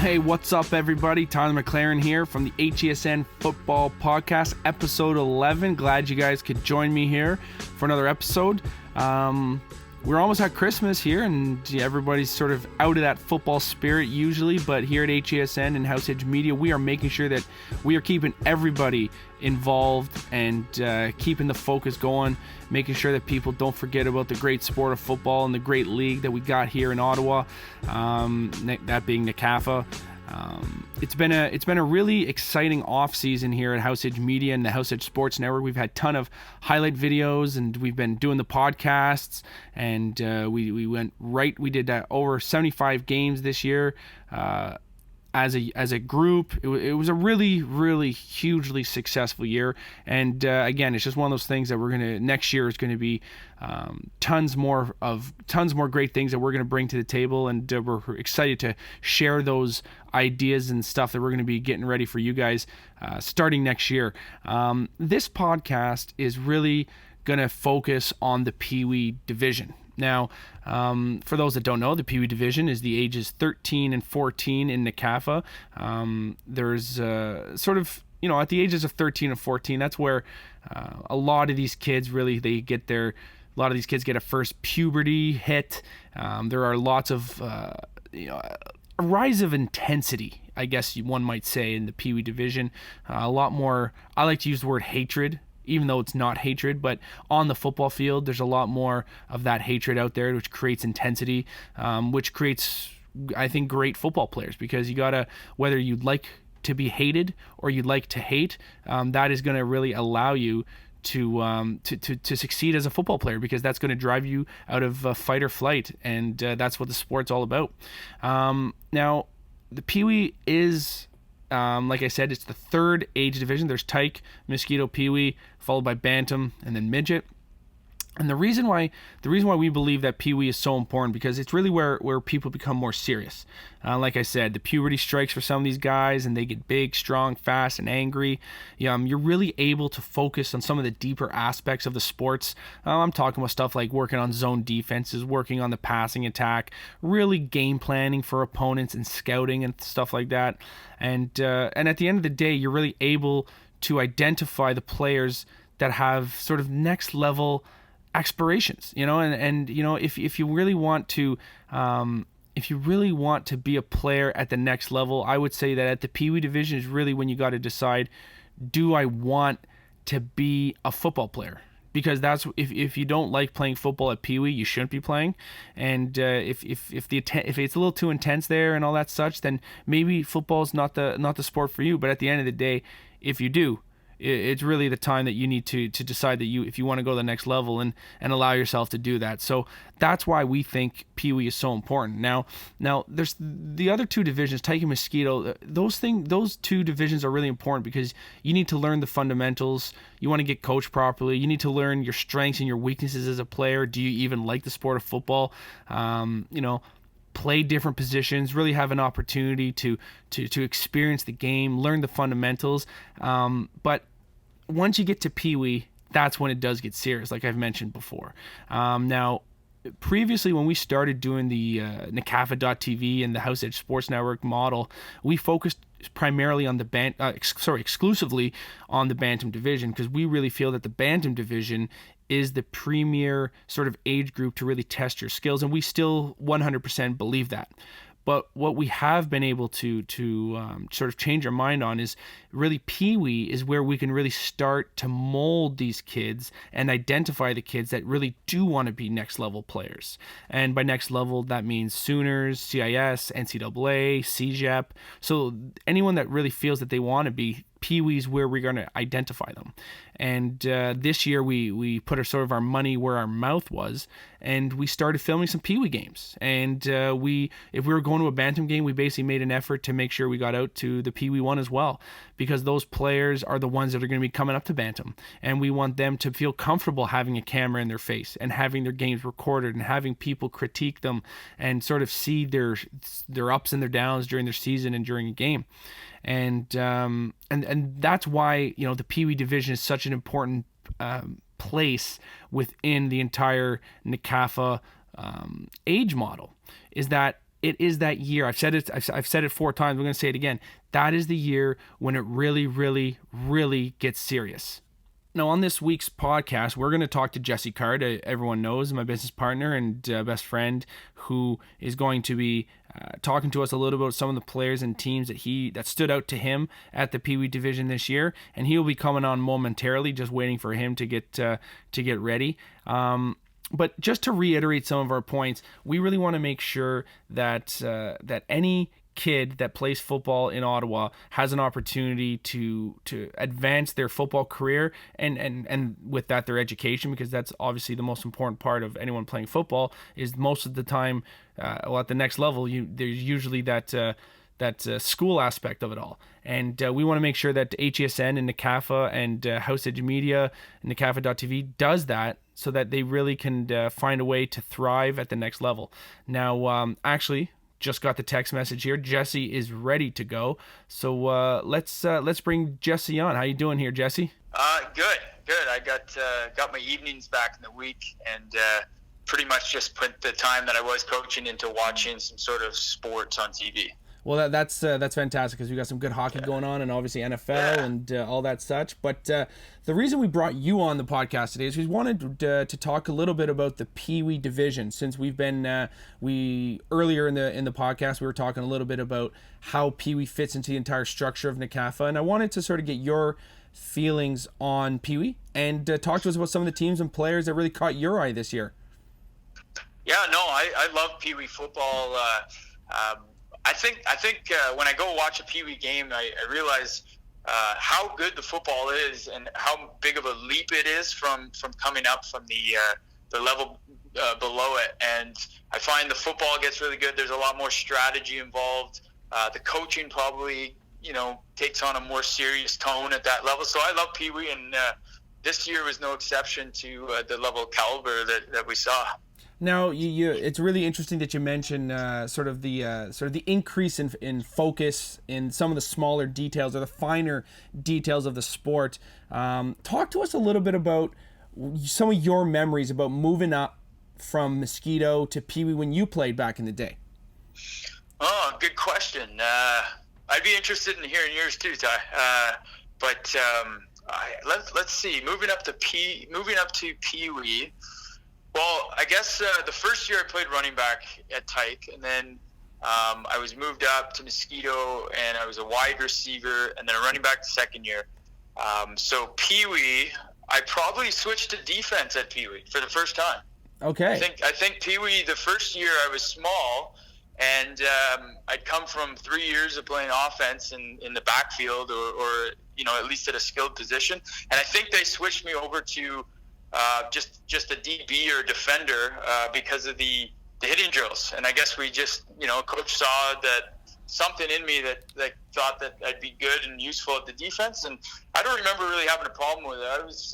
Hey, what's up, everybody? Tyler McLaren here from the HESN Football Podcast, episode 11. Glad you guys could join me here for another episode. We're almost at Christmas here, and everybody's sort of out of that football spirit usually, but here at HESN and House Edge Media, we are making sure that we are keeping everybody involved and keeping the focus going, making sure that people don't forget about the great sport of football and the great league that we got here in Ottawa, that being NCAFA. It's been a really exciting off season here at House Edge Media and the House Edge Sports Network. We've had a ton of highlight videos, and we've been doing the podcasts, and we did over 75 games this year as a group. It was a really, really hugely successful year, and again, it's just one of those things that next year is going to be tons more great things that we're going to bring to the table, and we're excited to share those ideas and stuff that we're going to be getting ready for you guys starting next year. This podcast is really going to focus on the Pee Wee division. Now, for those that don't know, the Pee Wee division is the ages 13 and 14 in NCAFA. There's at the ages of 13 and 14, that's where a lot of these kids get a first puberty hit. There are lots of, a rise of intensity, I guess one might say, in the Pee Wee division. A lot more, I like to use the word hatred, even though it's not hatred, but on the football field, there's a lot more of that hatred out there, which creates intensity, which creates, I think, great football players, because you gotta, whether you'd like to be hated or you'd like to hate, that is going to really allow you to succeed as a football player, because that's going to drive you out of fight or flight, and that's what the sport's all about. Now, the Pee Wee is, like I said, it's the third age division. There's Tyke, Mosquito, Pee Wee, followed by Bantam, and then Midget. And the reason why we believe that Pee Wee is so important, because it's really where people become more serious. Like I said, the puberty strikes for some of these guys, and they get big, strong, fast, and angry. You're really able to focus on some of the deeper aspects of the sports. I'm talking about stuff like working on zone defenses, working on the passing attack, really game planning for opponents and scouting and stuff like that. And at the end of the day, you're really able to identify the players that have sort of next level aspirations, and if you really want to be a player at the next level, I would say that at the Pee Wee division is really when you got to decide, do I want to be a football player? Because that's, if you don't like playing football at Pee Wee, you shouldn't be playing. And if it's a little too intense there and all that such, then maybe football's not the sport for you. But at the end of the day, if you do, it's really the time that you need to decide that if you want to go to the next level and allow yourself to do that. So that's why we think Pee Wee is so important. Now there's the other two divisions, Tyke and Mosquito. Those two divisions are really important because you need to learn the fundamentals. You want to get coached properly. You need to learn your strengths and your weaknesses as a player. Do you even like the sport of football? Play different positions, really have an opportunity to experience the game, learn the fundamentals. But once you get to Pee Wee, that's when it does get serious, like I've mentioned before. Now, previously, when we started doing the NCAFA.tv and the House Edge Sports Network model, we focused primarily on exclusively on the Bantam division, because we really feel that the Bantam division is the premier sort of age group to really test your skills, and we still 100% believe that. But what we have been able to sort of change our mind on is really Pee Wee is where we can really start to mold these kids and identify the kids that really do want to be next level players. And by next level, that means Sooners, CIS, NCAA, CJEP. So anyone that really feels that they want to be, Pee Wee's where we're going to identify them. And this year we put our money where our mouth was, and we started filming some Pee Wee games. And if we were going to a Bantam game, we basically made an effort to make sure we got out to the Pee Wee one as well, because those players are the ones that are going to be coming up to Bantam, and we want them to feel comfortable having a camera in their face and having their games recorded and having people critique them and sort of see their ups and their downs during their season and during a game. And that's why the Pee Wee division is such an important place within the entire NCAFA age model, is that it is that year. I've said it 4 times. I'm going to say it again. That is the year when it really, really, really gets serious. Now, on this week's podcast, we're going to talk to Jesse Card. Everyone knows, my business partner and best friend, who is going to be talking to us a little about some of the players and teams that stood out to him at the Pee Wee division this year. And he will be coming on momentarily, just waiting for him to get ready. But just to reiterate some of our points, we really want to make sure that any kid that plays football in Ottawa has an opportunity to advance their football career and with that their education, because that's obviously the most important part of anyone playing football. Is most of the time at the next level there's usually that school aspect of it all, and we want to make sure that HESN and NCAFA and House Edge Media and NCAFA.tv does that, so that they really can find a way to thrive at the next level. Now, actually, just got the text message here. Jesse is ready to go. So let's bring Jesse on. How you doing here, Jesse? Good. I got my evenings back in the week, and pretty much just put the time that I was coaching into watching some sort of sports on TV. Well, that's fantastic, because we got some good hockey going on, and obviously NFL and all that such. But the reason we brought you on the podcast today is we wanted to talk a little bit about the Pee Wee division. Since we've been earlier in the podcast, we were talking a little bit about how Pee Wee fits into the entire structure of NCAFA, and I wanted to sort of get your feelings on Pee Wee and talk to us about some of the teams and players that really caught your eye this year. Yeah, no, I love Pee Wee football. I think when I go watch a Pee Wee game, I realize how good the football is and how big of a leap it is from coming up from the level below it. And I find the football gets really good. There's a lot more strategy involved. The coaching probably takes on a more serious tone at that level. So I love Pee Wee, and this year was no exception to the level of caliber that we saw. Now, it's really interesting that you mention sort of the increase in focus in some of the smaller details or the finer details of the sport. Talk to us a little bit about some of your memories about moving up from Mosquito to Pee Wee when you played back in the day. Oh, good question. I'd be interested in hearing yours too, Ty. But let's see. Moving up to Pee Wee. Well, I guess the first year I played running back at Tyke, and then I was moved up to Mosquito, and I was a wide receiver, and then a running back the second year. So Pee Wee, I probably switched to defense at Pee Wee for the first time. Okay. I think Pee Wee, the first year I was small, and I'd come from 3 years of playing offense in the backfield or at least at a skilled position, and I think they switched me over to just a DB or defender because of the hitting drills. And I guess we just, coach saw that something in me that thought that I'd be good and useful at the defense. And I don't remember really having a problem with it.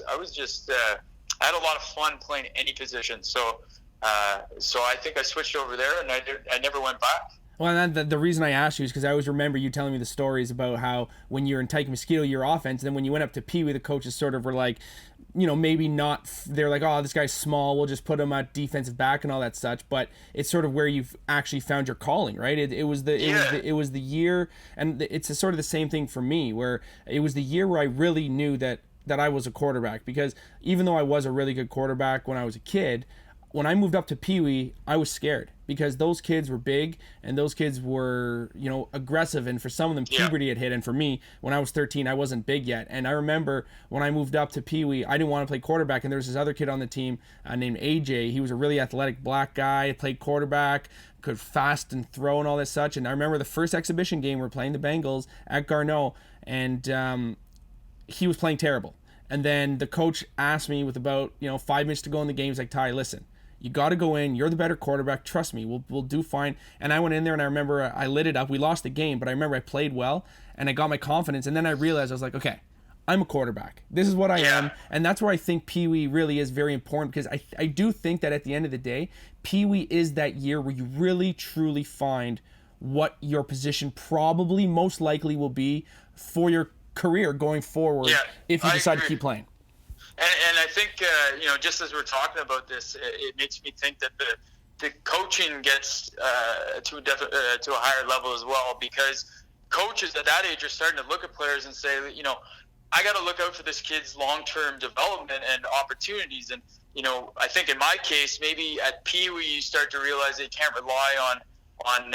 I was just I had a lot of fun playing any position. So I think I switched over there, and I never went back. Well, and the reason I asked you is because I always remember you telling me the stories about how when you were in Tyke Mosquito, your offense, and then when you went up to Pee Wee, the coaches sort of were like, maybe not, they're like, oh, this guy's small, we'll just put him at defensive back and all that such, but it's sort of where you've actually found your calling, right? It was the year, and it's sort of the same thing for me, where it was the year where I really knew that I was a quarterback, because even though I was a really good quarterback when I was a kid, when I moved up to Pee Wee, I was scared, because those kids were big and those kids were, aggressive, and for some of them puberty had hit, and for me, when I was 13, I wasn't big yet. And I remember when I moved up to Pee Wee, I didn't want to play quarterback, and there was this other kid on the team named AJ. He was a really athletic black guy, played quarterback, could fast and throw and all this such. And I remember the first exhibition game, we were playing the Bengals at Garneau, and he was playing terrible. And then the coach asked me with about 5 minutes to go in the game, he's like, Ty, listen, you got to go in. You're the better quarterback. Trust me, we'll do fine. And I went in there, and I remember I lit it up. We lost the game, but I remember I played well, and I got my confidence. And then I realized, I was like, okay, I'm a quarterback. This is what I am. And that's where I think Pee Wee really is very important, because I do think that at the end of the day, Pee Wee is that year where you really, truly find what your position probably most likely will be for your career going forward if you decide to keep playing. And I think, just as we're talking about this, it makes me think that the coaching gets to a higher level as well, because coaches at that age are starting to look at players and say, I got to look out for this kid's long-term development and opportunities. And, I think in my case, maybe at Pee Wee, you start to realize they can't rely on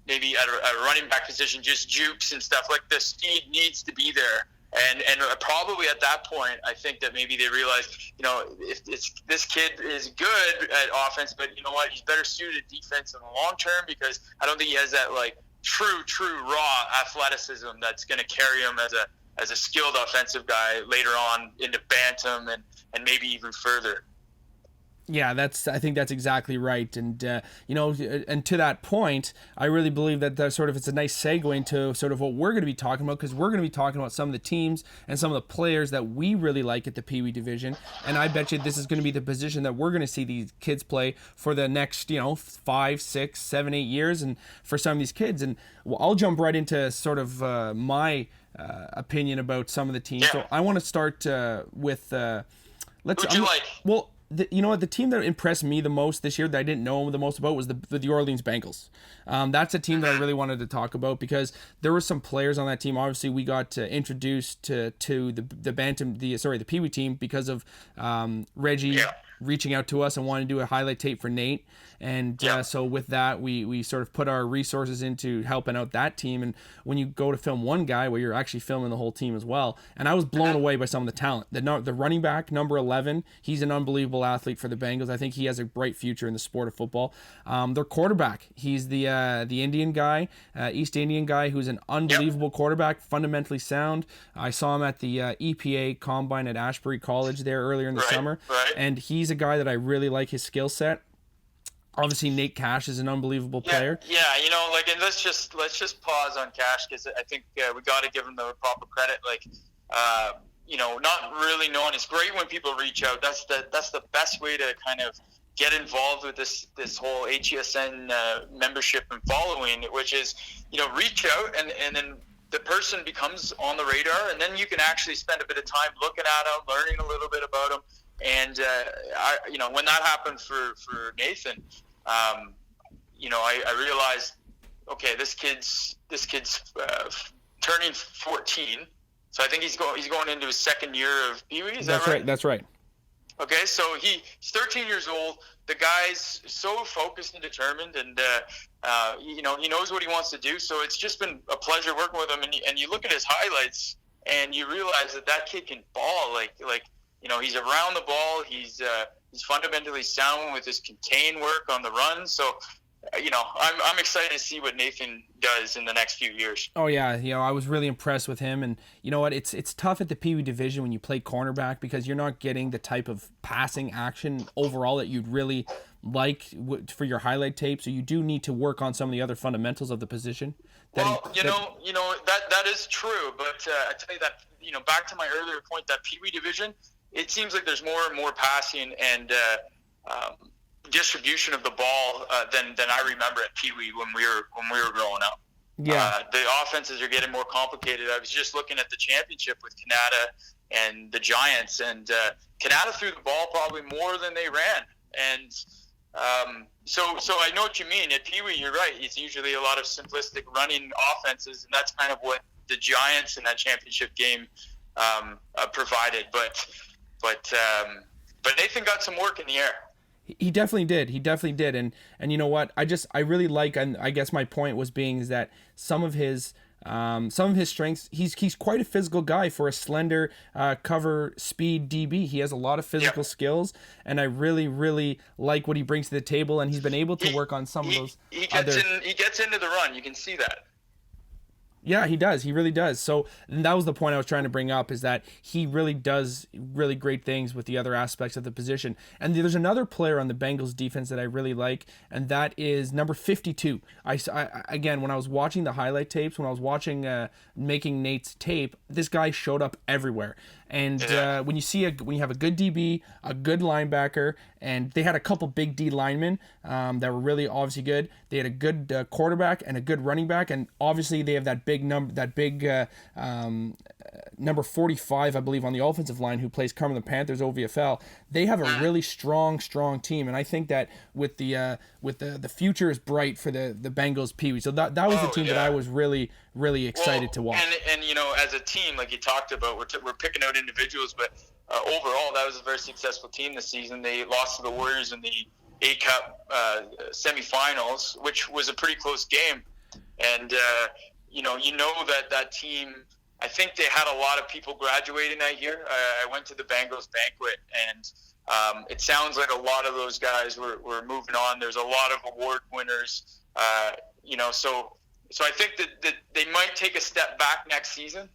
maybe at a running back position, just jukes and stuff. Like, the speed needs to be there. And probably at that point, I think that maybe they realize, if this kid is good at offense, but you know what, he's better suited defense in the long term, because I don't think he has that like true raw athleticism that's going to carry him as a skilled offensive guy later on into bantam and maybe even further. Yeah, I think that's exactly right. And, and to that point, I really believe that it's a nice segue into sort of what we're going to be talking about, because we're going to be talking about some of the teams and some of the players that we really like at the Pee Wee division. And I bet you this is going to be the position that we're going to see these kids play for the next, 5, 6, 7, 8 years. And for some of these kids, and I'll jump right into sort of my opinion about some of the teams. Yeah. So I want to start with, Who'd you like? Well, the team that impressed me the most this year that I didn't know the most about was the Orleans Bengals. That's a team that I really wanted to talk about, because there were some players on that team. Obviously, we got introduced to the Pee Wee team because of Reggie reaching out to us and wanting to do a highlight tape for Nate. And so with that, we sort of put our resources into helping out that team. And when you go to film one guy, well, you're actually filming the whole team as well. And I was blown away by some of the talent. The running back, number 11, he's an unbelievable athlete for the Bengals. I think he has a bright future in the sport of football. Their quarterback, he's the Indian guy, East Indian guy, who's an unbelievable quarterback, fundamentally sound. I saw him at the EPA Combine at Ashbury College there earlier in the summer. Right. And he's a guy that I really like his skill set. Obviously, Nate Cash is an unbelievable player. Yeah, and let's just pause on Cash, because I think we got to give him the proper credit. Not really knowing. It's great when people reach out. That's the best way to kind of get involved with this whole HESN membership and following, which is reach out and then the person becomes on the radar, and then you can actually spend a bit of time looking at them, learning a little bit about them. And when that happened for Nathan, I realized, okay, this kid's turning 14, so I think he's going into his second year of Pee Wee. Is that right? That's right. Okay, so he's 13 years old. The guy's so focused and determined, and he knows what he wants to do. So it's just been a pleasure working with him. And you look at his highlights, and you realize that kid can ball. He's around the ball. He's fundamentally sound with his contain work on the run. So, I'm excited to see what Nathan does in the next few years. Oh yeah, I was really impressed with him, and you know what? It's tough at the Pee Wee division when you play cornerback, because you're not getting the type of passing action overall that you'd really like for your highlight tape. So you do need to work on some of the other fundamentals of the position. That is true. But I tell you that back to my earlier point, that Pee Wee division, it seems like there's more and more passing and distribution of the ball than I remember at Pee Wee when we were growing up. Yeah, the offenses are getting more complicated. I was just looking at the championship with Canada and the Giants, and Canada threw the ball probably more than they ran. And so I know what you mean. At Pee Wee, you're right. It's usually a lot of simplistic running offenses, and that's kind of what the Giants in that championship game provided. But Nathan got some work in the air. He definitely did. And you know what? I really like, and I guess my point was being is that some of his strengths, he's quite a physical guy for a slender cover speed DB. He has a lot of physical skills, and I really, really like what he brings to the table, and he's been able to work on some of those. He gets into the run. You can see that. Yeah, he does. He really does. So that was the point I was trying to bring up, is that he really does really great things with the other aspects of the position. And there's another player on the Bengals defense that I really like, and that is number 52. I again, when I was watching the highlight tapes, when I was watching making Nate's tape, this guy showed up everywhere. And when you have a good DB, a good linebacker, and they had a couple big D linemen that were really obviously good. They had a good quarterback and a good running back, and obviously they have that big number 45, I believe, on the offensive line, who plays currently the Panthers OVFL. They have a really strong team, and I think that with the future is bright for the Bengals Pee Wee. So that was the team that I was really excited to watch. And as a team, like you talked about, we're picking out individuals, but overall, that was a very successful team this season. They lost to the Warriors in the A-Cup semifinals, which was a pretty close game. And, that team, I think they had a lot of people graduating that year. I went to the Bengals banquet, and it sounds like a lot of those guys were moving on. There's a lot of award winners, so I think that they might take a step back next season.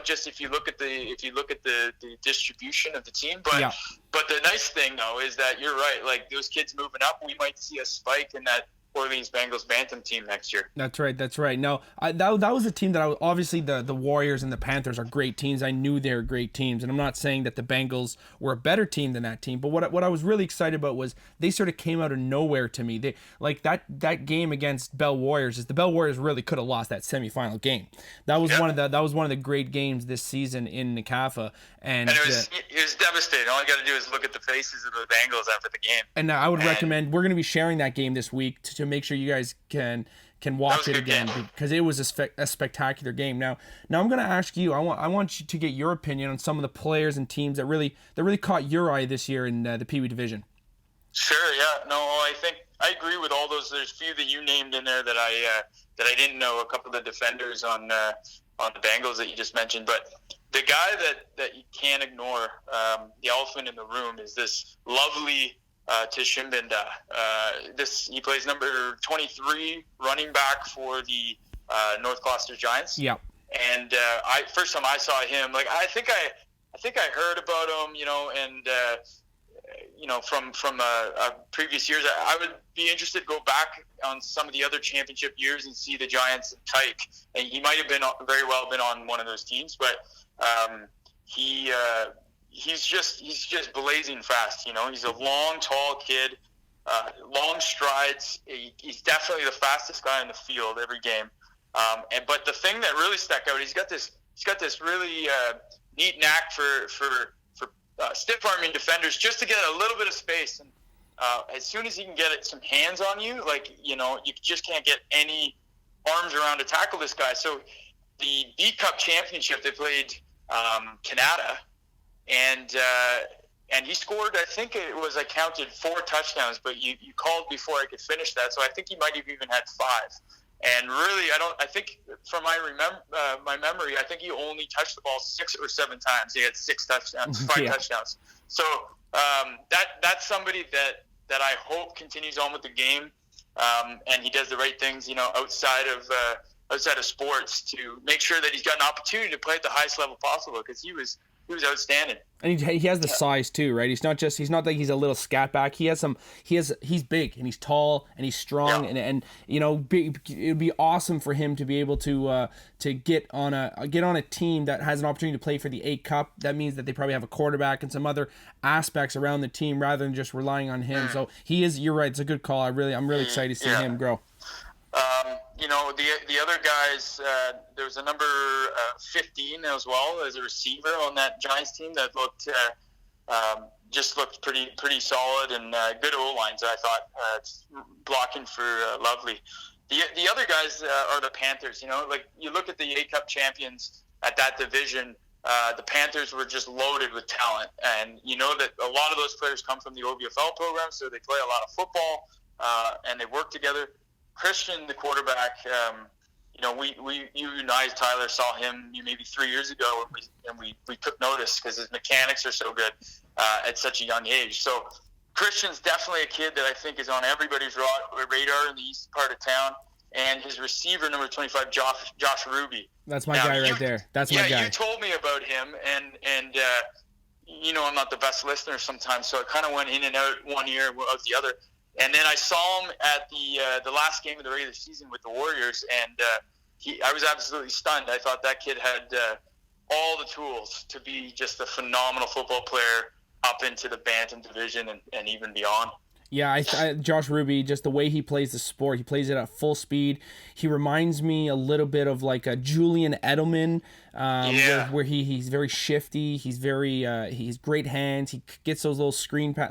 Just if you look at the distribution of the team, but the nice thing though is that you're right. Like those kids moving up, we might see a spike in that Orleans Bengals Bantam team next year. That's right. No, that was a team that obviously the Warriors and the Panthers are great teams. I knew they were great teams, and I'm not saying that the Bengals were a better team than that team. But what I was really excited about was they sort of came out of nowhere to me. They like that game against Bell Warriors. The Bell Warriors really could have lost that semifinal game. That was one of the great games this season in NCAFA. And it was devastating. All you got to do is look at the faces of the Bengals after the game. And I would recommend, we're going to be sharing that game this week to make sure you guys can watch it again, because it was a spectacular game. Now I'm going to ask you. I want you to get your opinion on some of the players and teams that really caught your eye this year in the Pee Wee division. Sure. Yeah. No, I think I agree with all those. There's a few that you named in there that I didn't know. A couple of the defenders on the Bengals that you just mentioned, but the guy that you can't ignore, the elephant in the room, is this lovely Tishimbinda. He plays number 23 running back for the North Gloucester Giants. Yeah. And first time I saw him, like I think I heard about him, from previous years. I would be interested to go back on some of the other championship years and see the Giants and Tyke. And he might have very well been on one of those teams, but he's just blazing fast. He's a long, tall kid, long strides. He's definitely the fastest guy in the field every game. But the thing that really stuck out, he's got this really neat knack for stiff arming defenders just to get a little bit of space. And as soon as he can get some hands on you, you just can't get any arms around to tackle this guy. So the B-Cup championship, they played Canada, and he scored, I think I counted 4 touchdowns, but you called before I could finish that, so I think he might have even had 5. And really, I think from my memory, I think he only touched the ball 6 or 7 times. He had 6 touchdowns, 5 touchdowns. So that's somebody that I hope continues on with the game, and he does the right things, outside of sports, to make sure that he's got an opportunity to play at the highest level possible, because he was outstanding. And he has the size too, right? He's not like he's a little scat back. He's big and he's tall and he's strong, and it'd be awesome for him to be able to get on a team that has an opportunity to play for the A-Cup. That means that they probably have a quarterback and some other aspects around the team rather than just relying on him. So you're right. It's a good call. I'm really excited to see him grow. The other guys, there was a number 15 as well as a receiver on that Giants team that looked pretty solid, and good O-lines, I thought, blocking for Lovely. The other guys are the Panthers. You look at the A-Cup champions at that division, the Panthers were just loaded with talent, and that a lot of those players come from the OVFL program, so they play a lot of football, and they work together. Christian, the quarterback, you and I, Tyler, saw him maybe 3 years ago, and we took notice because his mechanics are so good at such a young age. So Christian's definitely a kid that I think is on everybody's radar in the east part of town. And his receiver, number 25, Josh Ruby. That's my guy right there. That's my guy. Yeah, you told me about him, and I'm not the best listener sometimes, so it kind of went in and out one ear, out the other. And then I saw him at the last game of the regular season with the Warriors, and I was absolutely stunned. I thought that kid had all the tools to be just a phenomenal football player up into the Bantam division and even beyond. Yeah, Josh Ruby, just the way he plays the sport, he plays it at full speed. He reminds me a little bit of like a Julian Edelman, where he's very shifty. He's he's great hands. He gets those little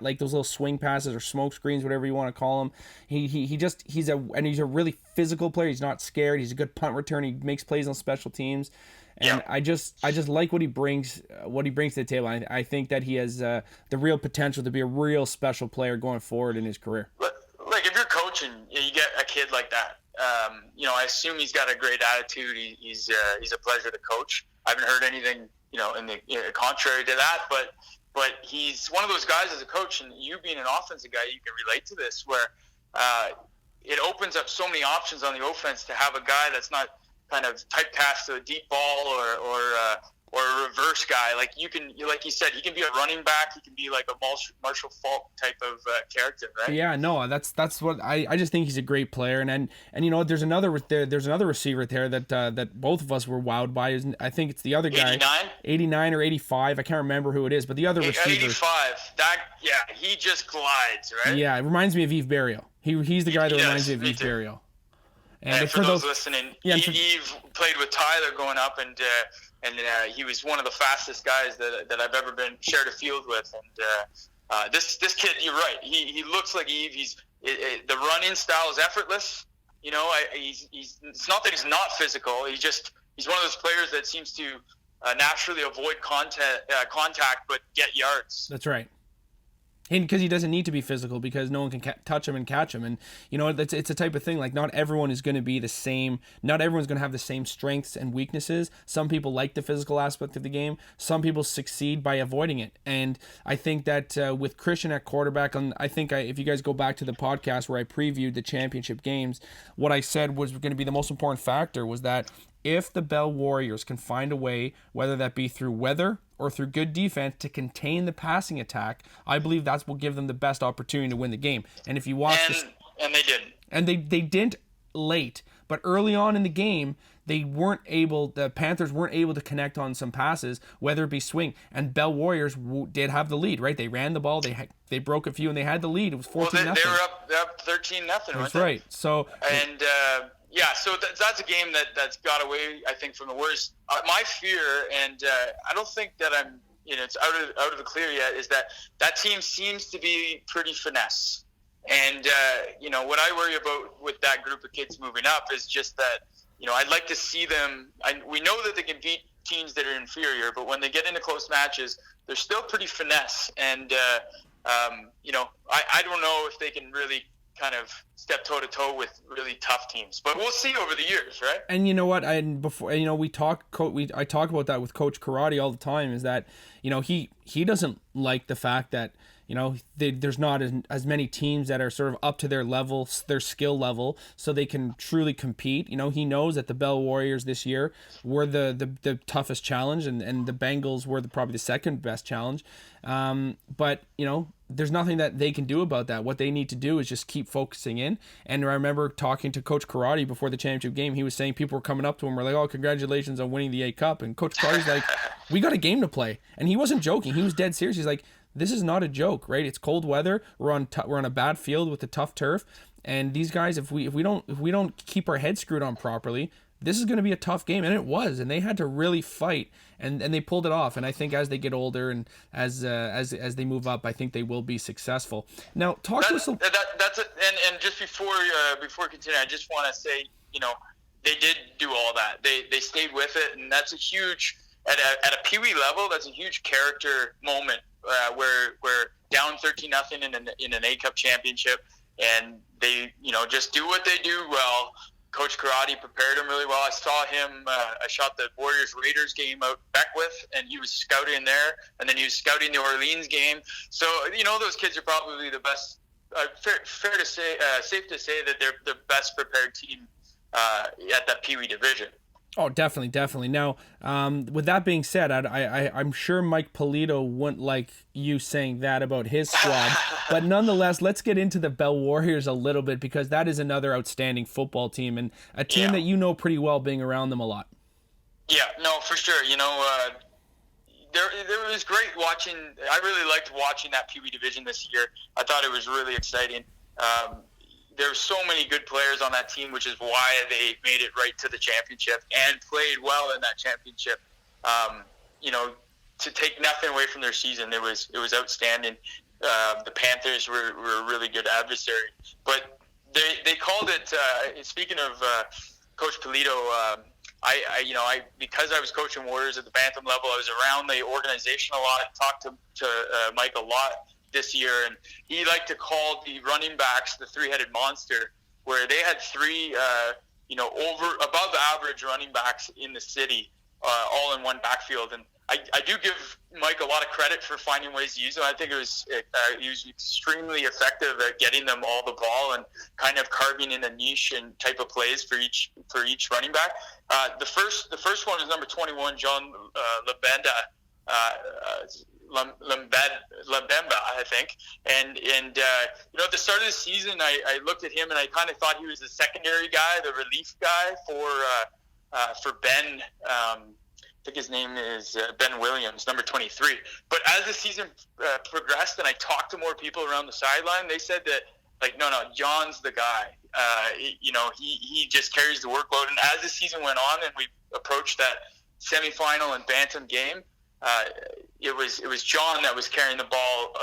like those little swing passes or smoke screens, whatever you want to call them. He's a really physical player. He's not scared. He's a good punt return. He makes plays on special teams. And I just like what he brings to the table. I think that he has the real potential to be a real special player going forward in his career. Like if you're coaching, you get a kid like that. I assume he's got a great attitude. He's a pleasure to coach. I haven't heard anything in the contrary to that, but he's one of those guys as a coach, and you being an offensive guy, you can relate to this, where it opens up so many options on the offense to have a guy that's not kind of typecast to a deep ball or a reverse guy. Like you said, he can be a running back. He can be like a Marshall Faulk type of character, right? Yeah, no, that's what I just think he's a great player. And there's another receiver there that both of us were wowed by. I think it's the other guy, 89 or 85. I can't remember who it is, but the other receiver, 85. He just glides, right? Yeah, it reminds me of Yves Berrios. He's the guy that reminds me of Yves Berrios. And for those listening, Yves played with Tyler going up, and he was one of the fastest guys that I've ever been shared a field with. And this kid, you're right. He looks like Yves. The run-in style is effortless. It's not that he's not physical. He's one of those players that seems to naturally avoid contact, but get yards. That's right. And because he doesn't need to be physical, because no one can touch him and catch him. And it's a type of thing, like not everyone is going to be the same. Not everyone's going to have the same strengths and weaknesses. Some people like the physical aspect of the game. Some people succeed by avoiding it. And I think that with Christian at quarterback, and if you guys go back to the podcast where I previewed the championship games, what I said was going to be the most important factor was that if the Bell Warriors can find a way, whether that be through weather or through good defense, to contain the passing attack, I believe that's what will give them the best opportunity to win the game. And if you watch and they didn't. And they didn't late, but early on in the game, the Panthers weren't able to connect on some passes, whether it be swing. And Bell Warriors did have the lead, right? They ran the ball, they broke a few, and they had the lead. It was 14-0. They were up 13-0. That's right. So so that's a game that's got away, I think, from the Warriors. My fear, and I don't think that it's out of the clear yet, is that team seems to be pretty finesse. And what I worry about with that group of kids moving up is just that I'd like to see them. We know that they can beat teams that are inferior, but when they get into close matches, they're still pretty finesse. And I don't know if they can really kind of step toe to toe with really tough teams, but we'll see over the years, right? And you know what? And before I talk about that with Coach Karate all the time. Is that he doesn't like the fact that there's not as many teams that are sort of up to their level, their skill level, so they can truly compete. He knows that the Bell Warriors this year were the toughest challenge, and the Bengals were probably the second best challenge. But there's nothing that they can do about that. What they need to do is just keep focusing in. And I remember talking to Coach Karate before the championship game. He was saying people were coming up to him, were like, "Oh, congratulations on winning the A Cup." And Coach Karati's like, "We got a game to play." And he wasn't joking. He was dead serious. He's like, "This is not a joke, right? It's cold weather. We're on a bad field with a tough turf, and these guys, if we don't keep our heads screwed on properly, this is going to be a tough game." And it was, and they had to really fight, and they pulled it off. And I think as they get older and as they move up, I think they will be successful. Now, talk to us. And just before we continue, I just want to say, they did do all that. They stayed with it, and that's a huge at a Pee Wee level. That's a huge character moment. Where down 13-0 in an A Cup championship, and they just do what they do well. Coach Karate prepared him really well. I saw him. I shot the Warriors-Raiders game out Beckwith, and he was scouting there, and then he was scouting the Orleans game. So those kids are probably the best. Fair to say, safe to say that they're the best prepared team at that Pee Wee division. Oh, definitely. Now, with that being said, I'm sure Mike Polito wouldn't like you saying that about his squad. But nonetheless, let's get into the Bell Warriors a little bit, because that is another outstanding football team, and a team that pretty well, being around them a lot. Yeah, no, for sure. there was great watching. I really liked watching that Pee Wee division this year. I thought it was really exciting. There's so many good players on that team, which is why they made it right to the championship and played well in that championship. To take nothing away from their season, it was outstanding. The Panthers were a really good adversary, but they called it. Speaking of Coach Polito, because I was coaching Warriors at the Bantam level, I was around the organization a lot. Talked to Mike a lot this year, and he liked to call the running backs the three-headed monster, where they had three, above average running backs in the city, all in one backfield. And I do give Mike a lot of credit for finding ways to use them. I think he was extremely effective at getting them all the ball and kind of carving in a niche and type of plays for each running back. The first one is number 21, John Lambemba, I think. And at the start of the season, I looked at him and I kind of thought he was the secondary guy, the relief guy for Ben. I think his name is Ben Williams, number 23. But as the season progressed and I talked to more people around the sideline, they said that, no, John's the guy. He just carries the workload. And as the season went on and we approached that semifinal and Bantam game, it was John that was carrying the ball,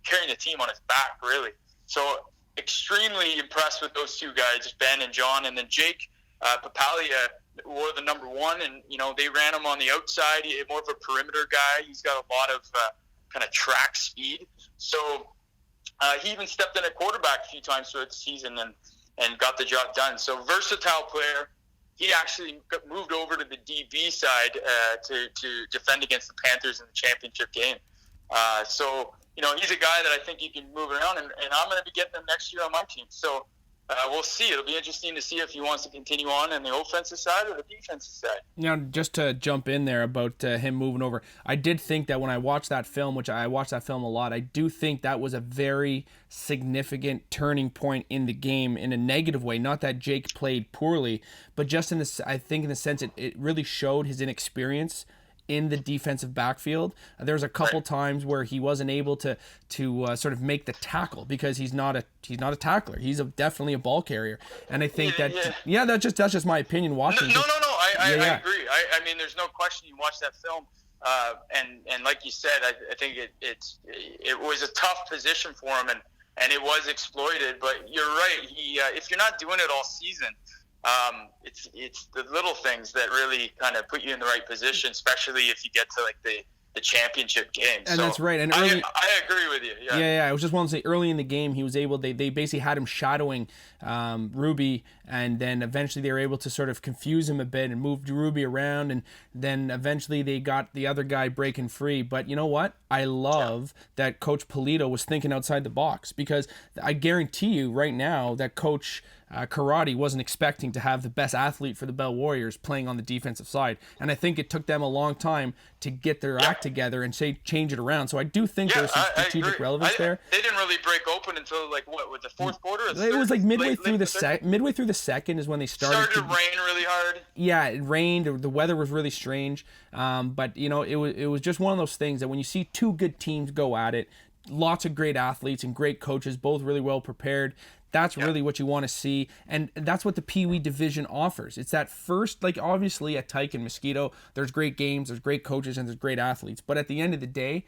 carrying the team on his back, really. So extremely impressed with those two guys, Ben and John. And then Jake Papalia wore the number 1, and they ran him on the outside. He's more of a perimeter guy. He's got a lot of kind of track speed. So he even stepped in at quarterback a few times throughout the season and got the job done. So versatile player. He actually moved over to the DB side to defend against the Panthers in the championship game. So he's a guy that I think you can move around, and I'm going to be getting him next year on my team. So we'll see. It'll be interesting to see if he wants to continue on the offensive side or the defensive side. Just to jump in there about him moving over, I did think that when I watched that film, which I watched that film a lot, I do think that was a very significant turning point in the game in a negative way. Not that Jake played poorly, but just in this, I think in the sense it really showed his inexperience in the defensive backfield. There's a couple times where he wasn't able to sort of make the tackle because he's not a tackler. He's definitely a ball carrier, and I think that's just my opinion watching. No. I agree. I mean, there's no question. You watch that film, and like you said, I think it was a tough position for him, and it was exploited. But you're right. If you're not doing it all season, it's the little things that really kind of put you in the right position, especially if you get to the championship game. And so that's right. And I agree with you. Yeah. I was just wanting to say early in the game, he was able. They basically had him shadowing Ruby, and then eventually they were able to sort of confuse him a bit and move Ruby around, and then eventually they got the other guy breaking free. But you know what? I love that Coach Polito was thinking outside the box, because I guarantee you right now that Coach Karate wasn't expecting to have the best athlete for the Bell Warriors playing on the defensive side, and I think it took them a long time to get their act together and change it around. So I do think there's some strategic relevance there. They didn't really break open until with the fourth quarter. It was midway through the second is when they started to rain really hard. Yeah, it rained. The weather was really strange, but it was just one of those things that when you see two good teams go at it, lots of great athletes and great coaches, both really well prepared. That's really what you want to see, and that's what the Pee Wee division offers. It's that first, obviously at Tyke and Mosquito, there's great games, there's great coaches, and there's great athletes. But at the end of the day,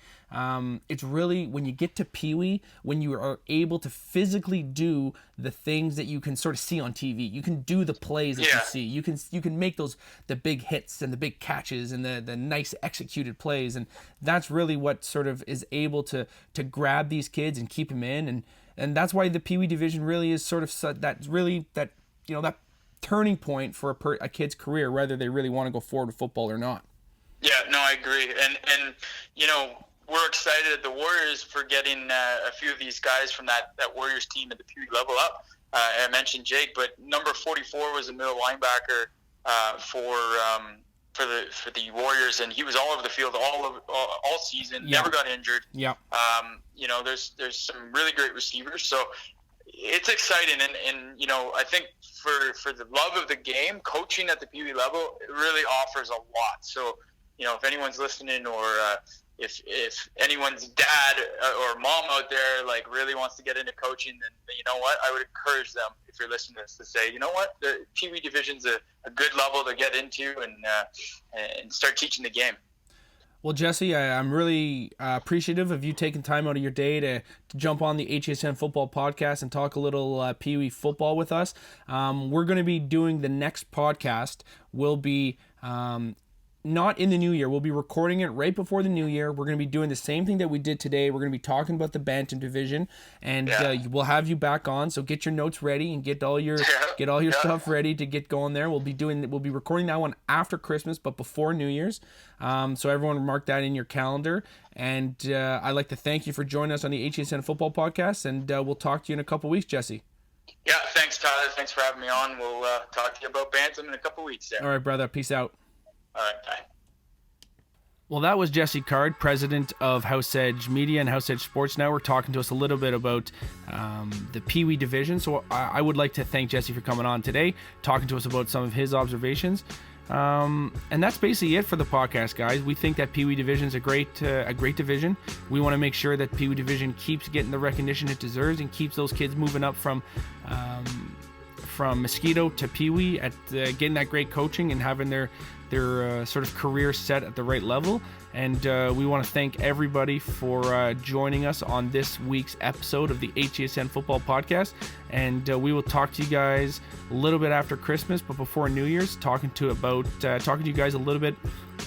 it's really when you get to Pee Wee, when you are able to physically do the things that you can sort of see on TV. You can do the plays that you see. You can make the big hits and the big catches and the nice executed plays, and that's really what sort of is able to grab these kids and keep them in. And that's why the Pee Wee division really is sort of that turning point for a kid's career, whether they really want to go forward with football or not. Yeah, no, I agree. And we're excited at the Warriors for getting a few of these guys from that Warriors team at the Pee Wee level up. I mentioned Jake, but number 44 was a middle linebacker for the Warriors, and he was all over the field all season. Never got injured. Yeah. There's some really great receivers, so it's exciting, and I think for the love of the game, coaching at the Pee Wee level, it really offers a lot. So if anyone's listening, or if anyone's dad or mom out there like really wants to get into coaching, then you know what, I would encourage them, if you're listening to this, to say, you know what, the Pee Wee division's a good level to get into and start teaching the game. Well, Jesse, I'm really appreciative of you taking time out of your day to jump on the HESN Football Podcast and talk a little Pee Wee football with us. We're going to be doing the next podcast. Will be not in the new year. We'll be recording it right before the new year. We're going to be doing the same thing that we did today. We're going to be talking about the Bantam division, and we'll have you back on. So get your notes ready and get all your stuff ready to get going there. We'll be recording that one after Christmas, but before New Year's. So everyone mark that in your calendar. And I'd like to thank you for joining us on the HESN Football Podcast, and we'll talk to you in a couple weeks, Jesse. Yeah, thanks, Tyler. Thanks for having me on. We'll talk to you about Bantam in a couple weeks there. All right, brother. Peace out. All right, bye. Well, that was Jesse Card, president of House Edge Media and House Edge Sports Network, talking to us a little bit about the Pee Wee division. So I would like to thank Jesse for coming on today, talking to us about some of his observations. And that's basically it for the podcast, guys. We think that Pee Wee division is a great division. We want to make sure that Pee Wee division keeps getting the recognition it deserves and keeps those kids moving up from Mosquito to Pee Wee at getting that great coaching and having their sort of career set at the right level. And we want to thank everybody for joining us on this week's episode of the HESN Football Podcast. And we will talk to you guys a little bit after Christmas, but before New Year's, talking to you guys a little bit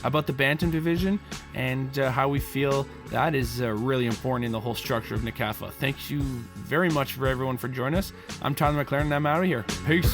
about the Bantam division and how we feel that is really important in the whole structure of NCAFA. Thank you very much for everyone for joining us. I'm Tyler McLaren, and I'm out of here. Peace.